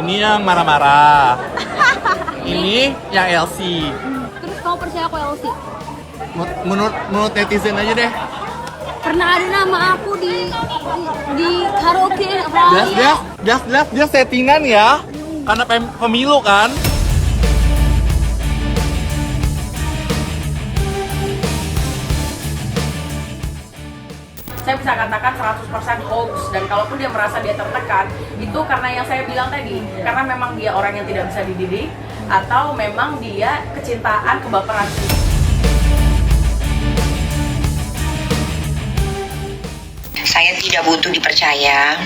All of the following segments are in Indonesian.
Ini yang marah-marah. Ini yang LC. Terus kamu percaya aku LC? Menurut netizen aja deh. Pernah ada nama aku di karaoke Dia settingan ya. Karena pemilu kan. Saya bisa katakan 100% hoax, dan kalaupun dia merasa dia tertekan, itu karena yang saya bilang tadi, karena memang dia orang yang tidak bisa dididik, atau memang dia kecintaan, kebaperan. Saya tidak butuh dipercaya,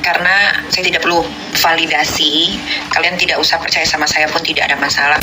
karena saya tidak perlu validasi. Kalian tidak usah percaya sama saya pun tidak ada masalah.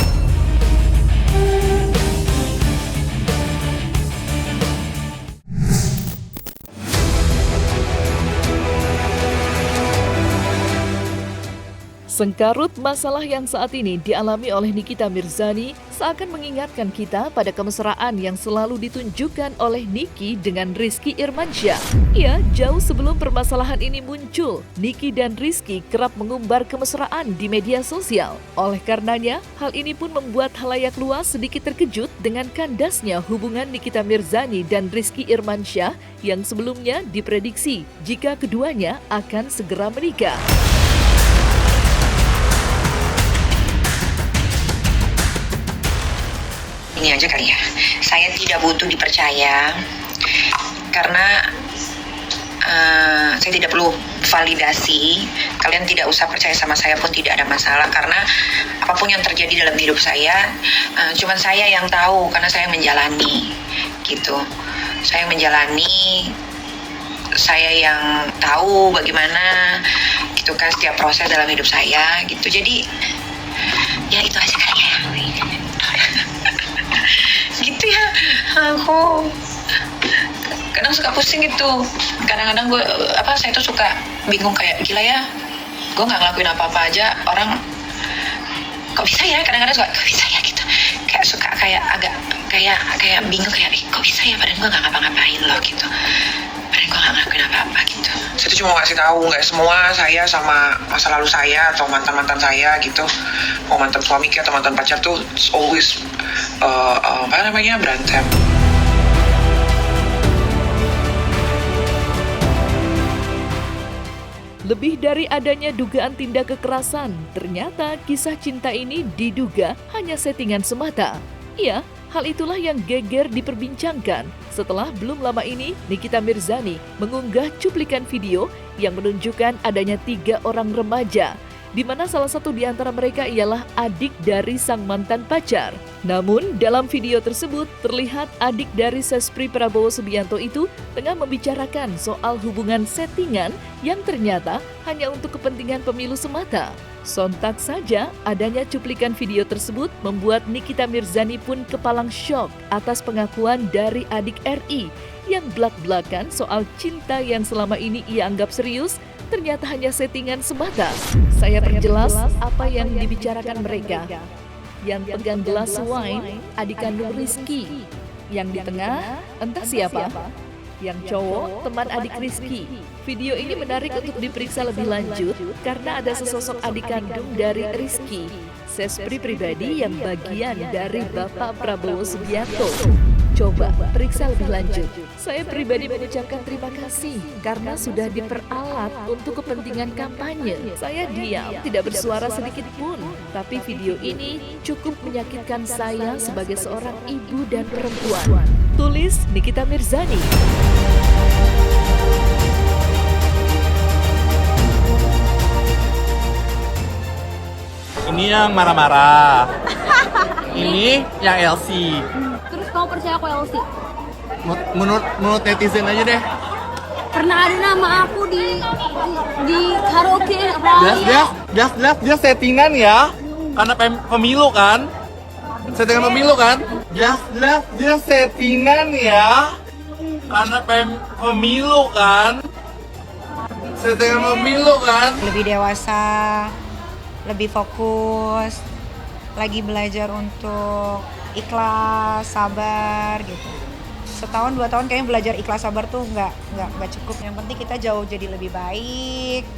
Sengkarut masalah yang saat ini dialami oleh Nikita Mirzani seakan mengingatkan kita pada kemesraan yang selalu ditunjukkan oleh Niki dengan Rizky Irmansyah. Ya, jauh sebelum permasalahan ini muncul, Niki dan Rizky kerap mengumbar kemesraan di media sosial. Oleh karenanya, hal ini pun membuat halayak luas sedikit terkejut dengan kandasnya hubungan Nikita Mirzani dan Rizky Irmansyah yang sebelumnya diprediksi jika keduanya akan segera menikah. Ini aja kali ya, saya tidak butuh dipercaya, karena saya tidak perlu validasi. Kalian tidak usah percaya sama saya pun tidak ada masalah, karena apapun yang terjadi dalam hidup saya, cuman saya yang tahu, karena saya menjalani gitu. Saya menjalani, saya yang tahu bagaimana gitu kan setiap proses dalam hidup saya gitu. Jadi ya itu aja kali ya. Gitu ya, aku kadang suka pusing gitu. Kadang-kadang saya tuh suka bingung, kayak gila ya, gue nggak ngelakuin apa-apa aja orang kok bisa ya. Kadang-kadang suka kok bisa ya gitu, kayak suka kayak agak kayak bingung, kayak kok bisa ya padahal gue nggak ngapa-ngapain loh gitu, padahal gue nggak ngelakuin apa-apa gitu. Saya tuh cuma ngasih tahu, nggak semua saya sama masa lalu saya atau mantan saya gitu, mau mantan suami atau mantan pacar tuh always berantem. Lebih dari adanya dugaan tindak kekerasan, ternyata kisah cinta ini diduga hanya settingan semata. Ya, hal itulah yang geger diperbincangkan setelah belum lama ini Nikita Mirzani mengunggah cuplikan video yang menunjukkan adanya 3 orang remaja, di mana salah satu di antara mereka ialah adik dari sang mantan pacar. Namun, dalam video tersebut terlihat adik dari Sespri Prabowo Subianto itu tengah membicarakan soal hubungan settingan yang ternyata hanya untuk kepentingan pemilu semata. Sontak saja, adanya cuplikan video tersebut membuat Nikita Mirzani pun kepalang syok atas pengakuan dari adik RI yang belak-belakan soal cinta yang selama ini ia anggap serius ternyata hanya settingan semata. Saya perjelas apa yang dibicarakan mereka. Yang pegang gelas wine, adik kandung Rizky. Yang di tengah, entah siapa. Yang cowok, teman adik Rizky. Video ini menarik untuk diperiksa lebih lanjut karena ada sesosok adik kandung dari Rizky, Sespri pribadi yang bagian dari Bapak Prabowo Subianto. Coba periksa lebih lanjut. Saya pribadi mengucapkan terima kasih karena sudah diperalat untuk kepentingan kampanye. Saya diam, tidak bersuara sedikit pun. Tapi video ini cukup menyakitkan saya sebagai seorang ibu dan perempuan. Tulis Nikita Mirzani. Ini yang marah-marah. Ini yang LC. Terus kamu percaya aku LC? Menurut netizen aja deh. Pernah ada nama aku di karaoke Dia settingan ya. Karena pemilu kan. Settingan pemilu kan. Dia settingan ya. Karena pemilu kan. Settingan pemilu kan. Lebih dewasa, lebih fokus, lagi belajar untuk ikhlas, sabar gitu. Setahun 2 tahun kayaknya belajar ikhlas sabar tuh nggak cukup. Yang penting kita jauh jadi lebih baik,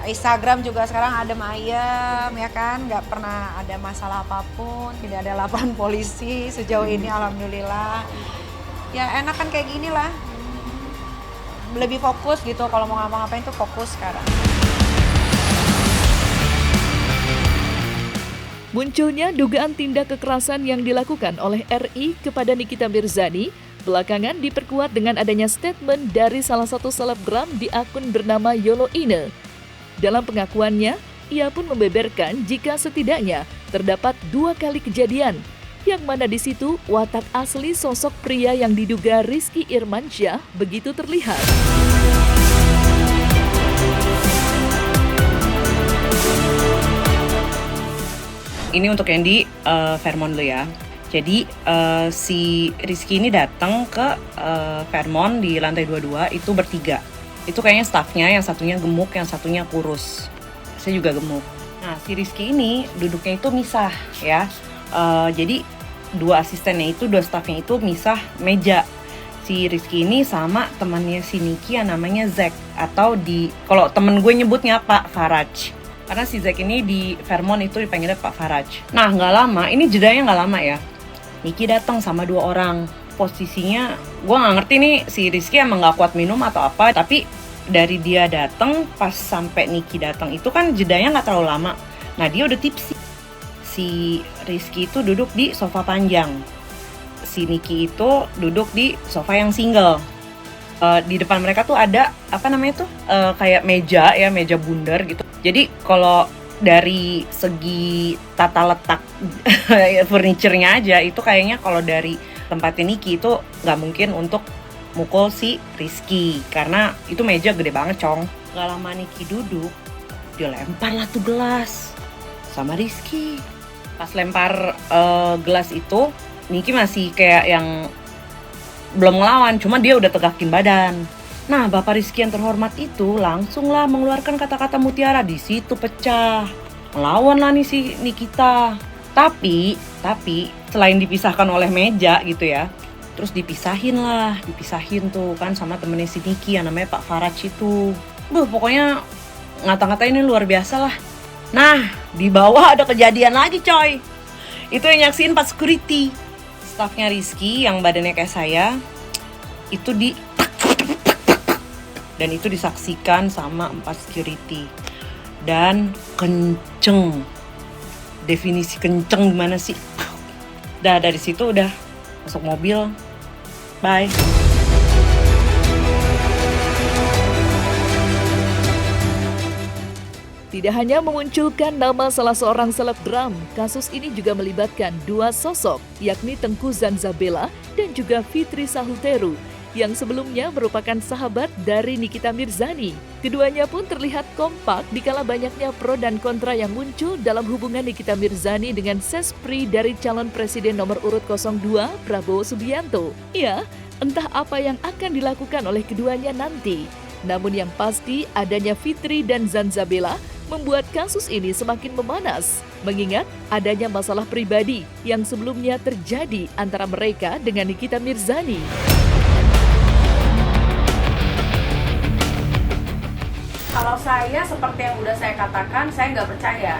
Instagram juga sekarang adem ayem ya kan, nggak pernah ada masalah apapun, tidak ada laporan polisi sejauh ini alhamdulillah. Ya enak kan kayak gini lah, lebih fokus gitu kalau mau ngapa-ngapain tuh fokus sekarang. Munculnya dugaan tindak kekerasan yang dilakukan oleh RI kepada Nikita Mirzani belakangan diperkuat dengan adanya statement dari salah satu selebgram di akun bernama Yolo Ine. Dalam pengakuannya, ia pun membeberkan jika setidaknya terdapat 2 kali kejadian, yang mana di situ watak asli sosok pria yang diduga Rizky Irmansyah begitu terlihat. Ini untuk yang di Fairmont dulu ya. Jadi si Rizky ini datang ke Fairmont di lantai 22 itu bertiga. Itu kayaknya staffnya, yang satunya gemuk, yang satunya kurus. Saya juga gemuk. Nah si Rizky ini duduknya itu misah ya. Jadi 2 asistennya itu, 2 staffnya itu misah meja. Si Rizky ini sama temannya si Niki yang namanya Zack, atau kalau temen gue nyebutnya Pak Faraj. Karena si Zack ini di Fairmont itu dipanggilnya Pak Faraj. Nah nggak lama, ini jedanya nggak lama ya. Niki datang sama 2 orang. Posisinya gue nggak ngerti nih si Rizky emang nggak kuat minum atau apa. Tapi dari dia datang pas sampai Niki datang itu kan jedanya nggak terlalu lama. Nah dia udah tipsi. Si Rizky itu duduk di sofa panjang. Si Niki itu duduk di sofa yang single. Di depan mereka tuh ada kayak meja bundar gitu. Jadi kalau dari segi tata letak furniture-nya aja itu kayaknya kalau dari tempatnya Niki itu nggak mungkin untuk mukul si Rizky karena itu meja gede banget cong. Gak lama Niki duduk, dia lempar lah tuh gelas sama Rizky. Pas lempar gelas itu Niki masih kayak yang belum ngelawan, cuma dia udah tegakin badan. Nah, Bapak Rizky yang terhormat itu langsunglah mengeluarkan kata-kata mutiara, di situ pecah. Melawan lah nih si Nikita. Tapi selain dipisahkan oleh meja gitu ya, terus dipisahin tuh kan sama temennya si Niki yang namanya Pak Faraj itu. Pokoknya ngata-ngatain ini luar biasa lah. Nah, di bawah ada kejadian lagi coy. Itu yang nyaksiin Pak Security. Staffnya Rizky yang badannya kayak saya, itu dan itu disaksikan sama 4 security. Dan kenceng. Definisi kenceng gimana sih? Dari situ udah masuk mobil. Bye. Tidak hanya memunculkan nama salah seorang selebgram, kasus ini juga melibatkan 2 sosok, yakni Tengku Zanzabela dan juga Fitri Sahuteru, yang sebelumnya merupakan sahabat dari Nikita Mirzani. Keduanya pun terlihat kompak dikala banyaknya pro dan kontra yang muncul dalam hubungan Nikita Mirzani dengan sespri dari calon presiden nomor urut 02 Prabowo Subianto. Ya, entah apa yang akan dilakukan oleh keduanya nanti. Namun yang pasti adanya Fitri dan Zanzabela membuat kasus ini semakin memanas, mengingat adanya masalah pribadi yang sebelumnya terjadi antara mereka dengan Nikita Mirzani. Kalau saya seperti yang udah saya katakan, saya nggak percaya.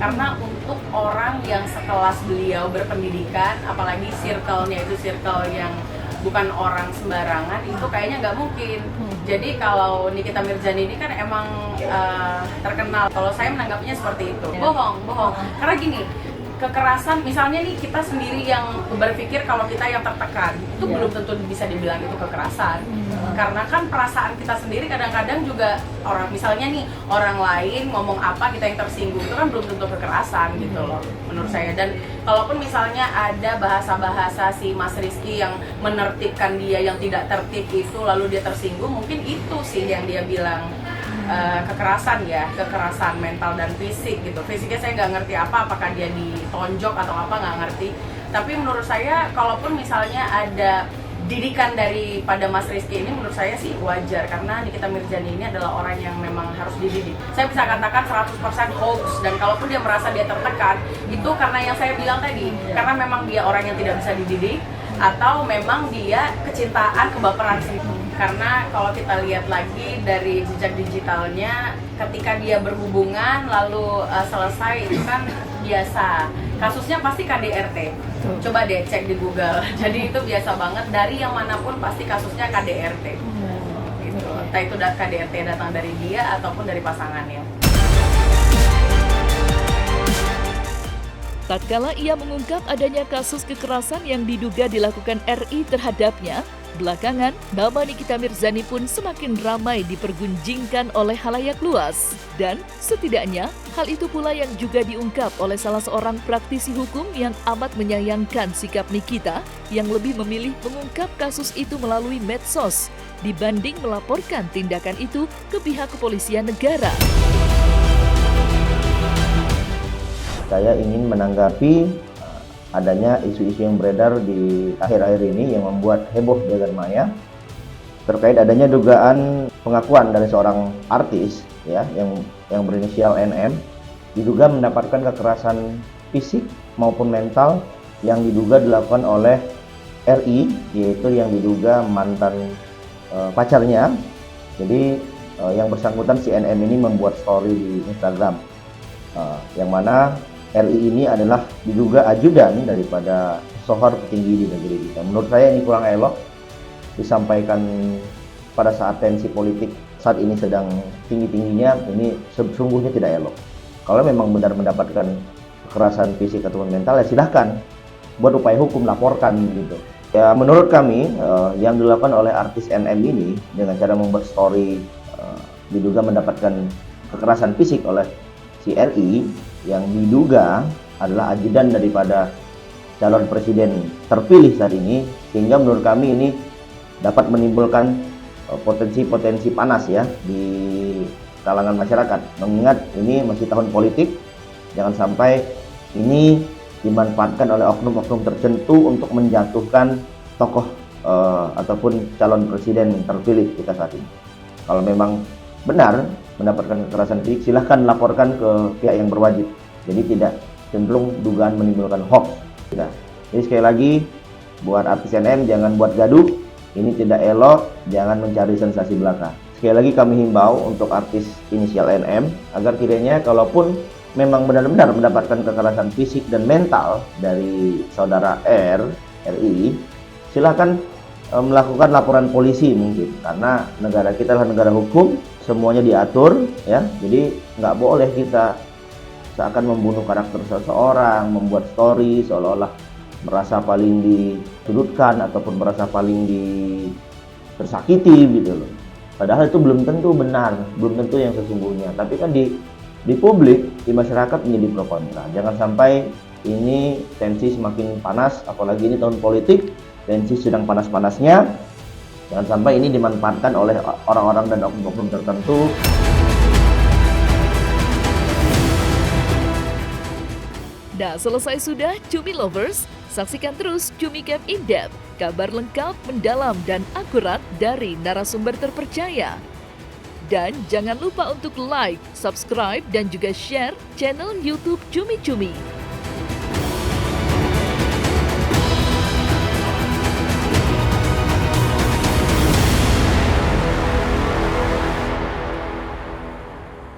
Karena untuk orang yang sekelas beliau berpendidikan, apalagi circle-nya itu circle yang bukan orang sembarangan, itu kayaknya nggak mungkin. Jadi kalau Nikita Mirzani ini kan emang terkenal. Kalau saya menanggapinya seperti itu. Bohong. Karena gini, kekerasan, misalnya nih kita sendiri yang berpikir kalau kita yang tertekan, itu belum tentu bisa dibilang itu kekerasan. Karena kan perasaan kita sendiri kadang-kadang juga misalnya nih orang lain ngomong apa kita yang tersinggung, itu kan belum tentu kekerasan gitu loh menurut saya. Dan kalaupun misalnya ada bahasa-bahasa si Mas Rizky yang menertibkan dia yang tidak tertib itu lalu dia tersinggung, mungkin itu sih yang dia bilang kekerasan ya, kekerasan mental dan fisik gitu. Fisiknya saya nggak ngerti apakah dia ditonjok atau apa, nggak ngerti. Tapi menurut saya kalaupun misalnya ada didikan daripada Mas Rizky ini, menurut saya sih wajar, karena Nikita Mirzani ini adalah orang yang memang harus dididik. Saya bisa katakan 100% hoax, dan kalaupun dia merasa dia tertekan, itu karena yang saya bilang tadi, karena memang dia orang yang tidak bisa dididik, atau memang dia kecintaan, kebaperan sendiri. Karena kalau kita lihat lagi dari jejak digitalnya, ketika dia berhubungan lalu selesai itu kan biasa. Kasusnya pasti KDRT. Coba deh cek di Google. Jadi itu biasa banget, dari yang manapun pasti kasusnya KDRT. Gitu. Entah itu KDRT datang dari dia ataupun dari pasangannya. Tatkala ia mengungkap adanya kasus kekerasan yang diduga dilakukan RI terhadapnya, belakangan nama Nikita Mirzani pun semakin ramai dipergunjingkan oleh halayak luas. Dan setidaknya hal itu pula yang juga diungkap oleh salah seorang praktisi hukum yang amat menyayangkan sikap Nikita yang lebih memilih mengungkap kasus itu melalui medsos dibanding melaporkan tindakan itu ke pihak kepolisian negara. Saya ingin menanggapi adanya isu-isu yang beredar di akhir-akhir ini yang membuat heboh jagat maya terkait adanya dugaan pengakuan dari seorang artis ya yang berinisial NM diduga mendapatkan kekerasan fisik maupun mental yang diduga dilakukan oleh RI, yaitu yang diduga mantan pacarnya. Jadi yang bersangkutan si NM ini membuat story di Instagram yang mana RI ini adalah diduga ajudan daripada sohor petinggi di negeri kita. Menurut saya ini kurang elok disampaikan pada saat tensi politik saat ini sedang tinggi-tingginya. Ini sesungguhnya tidak elok. Kalau memang benar mendapatkan kekerasan fisik ataupun mental, ya silahkan buat upaya hukum, laporkan gitu. Ya menurut kami yang dilakukan oleh artis NM ini dengan cara membuat story diduga mendapatkan kekerasan fisik oleh si RI yang diduga adalah ajudan daripada calon presiden terpilih saat ini, sehingga menurut kami ini dapat menimbulkan potensi-potensi panas ya di kalangan masyarakat. Mengingat ini masih tahun politik, jangan sampai ini dimanfaatkan oleh oknum-oknum tertentu untuk menjatuhkan tokoh ataupun calon presiden terpilih kita saat ini. Kalau memang benar mendapatkan kekerasan fisik, silahkan laporkan ke pihak yang berwajib. Jadi tidak cenderung dugaan menimbulkan hoax. Tidak. Jadi sekali lagi buat artis NM jangan buat gaduh. Ini tidak elok, jangan mencari sensasi belaka. Sekali lagi kami himbau untuk artis inisial NM agar kiranya kalaupun memang benar-benar mendapatkan kekerasan fisik dan mental dari saudara RI, silahkan melakukan laporan polisi mungkin, karena negara kita adalah negara hukum, semuanya diatur ya. Jadi nggak boleh kita seakan membunuh karakter seseorang, membuat story seolah-olah merasa paling disudutkan ataupun merasa paling tersakiti gitu loh. Padahal itu belum tentu benar, belum tentu yang sesungguhnya. Tapi kan di publik, di masyarakat menjadi pro kontra. Jangan sampai ini tensi semakin panas, apalagi ini tahun politik, tensi sedang panas-panasnya. Jangan sampai ini dimanfaatkan oleh orang-orang dan oknum-oknum tertentu. Nah, selesai sudah Cumi Lovers? Saksikan terus Cumi Cap In-Depth, kabar lengkap, mendalam, dan akurat dari narasumber terpercaya. Dan jangan lupa untuk like, subscribe, dan juga share channel YouTube Cumi Cumi.